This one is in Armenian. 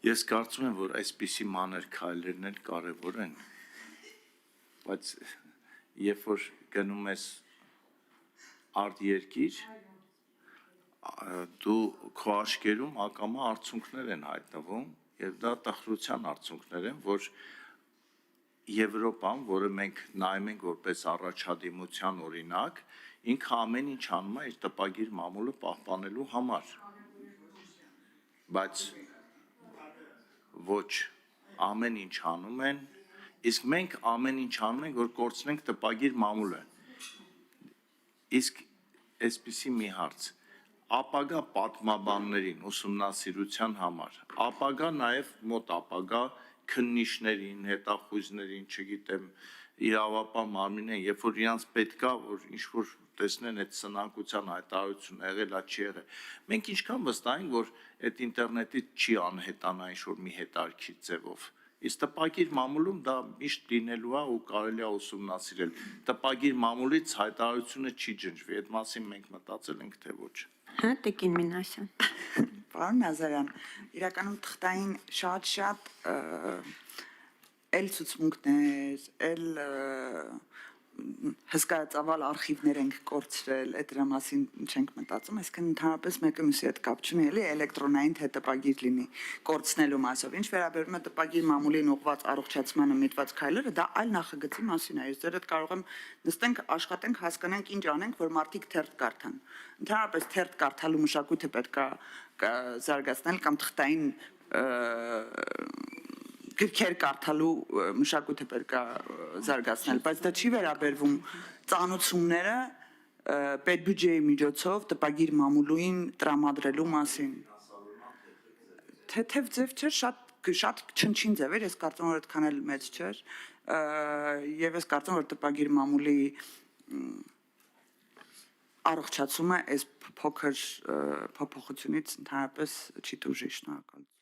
Ես կարծում եմ, որ այսպիսի մանր քայլերն էլ կարևոր են, բայց երբ որ գնում ես արտերկիր, դու քո աչքերում ակամա արդյունքներ են հայտնվում, եւ դա տխրության արդյունքներ են, որ Եվրոպան, որը մենք նայում ենք որպես առաջադիմության օրինակ, ինքը ամեն ինչ անում է իր տպագիր մամուլը պահպանելու համար, բայց ոչ, ամեն ինչ անում են, իսկ մենք ամեն ինչ անում ենք, որ կորցնենք տպագիր մամուլը, իսկ այսպիսի մի հարց, ապագա պատմաբաններին ուսումնասիրության համար, ապագա նաև մոտ ապագա քննիչներին, հետախույզներին, չգիտեմ, իրավապահ մարմիններին, երբ որ իրանց պետքա, որ ինչ-որ տեսնեն այդ սնանկության հայտարարությունը եղել է, չի եղել, մենք ինչքան վստահ ենք, որ այդ ինտերնետից չի անհետանա ինչ-որ մի հետարքի ձևով, իսկ տպագիր մամուլում դա միշտ լինելու է ու կարելի է ուսումնասիրել, տպագիր մամուլից հայտարարությունը չի ջնջվի, այդ մասին մենք մտածել ենք, թե ոչ։ Հա, Տիկին Մինասյան։ Պարոն Նազարյան, իրականում թղթային շատ էլ ցուցմունքներ, էլ հսկայածավալ արխիվներ ենք կորցրել, այդ դրա մասին չենք մտածում, այսինքն ընդհանրապես մեկը մյուսի հետ կապ չունի, էլի էլեկտրոնային թե տպագիր լինի կորցնելու մասով։ Ինչ վերաբերում է տպագիր մամուլին ուղղված առողջացմանը միտված քայլերը, դա այլ նախագծի մասին է։ Ես ձեր հետ կարող եմ նստենք, աշխատենք, հասկանանք ինչ անենք, որ մարդիկ թերթ կարդան։ Ընդհանրապես թերթ կարդալու մշակույթը պետք է զարգացնել կամ թղթային գրքեր կարդալու մշակույթը պետք է զարգացնել, բայց դա չի վերաբերվում ծանուցումները պետբյուջեի միջոցով տպագիր մամուլին տրամադրելու մասին։ Թեթև ձև չէր, շատ չնչին ձև էր, ես կարծում եմ, որ այդքան էլ մեծ չէր, եւ ես կարծում եմ, որ տպագիր մամուլի առողջացումը այս փոքր փոփոխությունից ընդհանրապես չի տուժի, շնորհակալություն։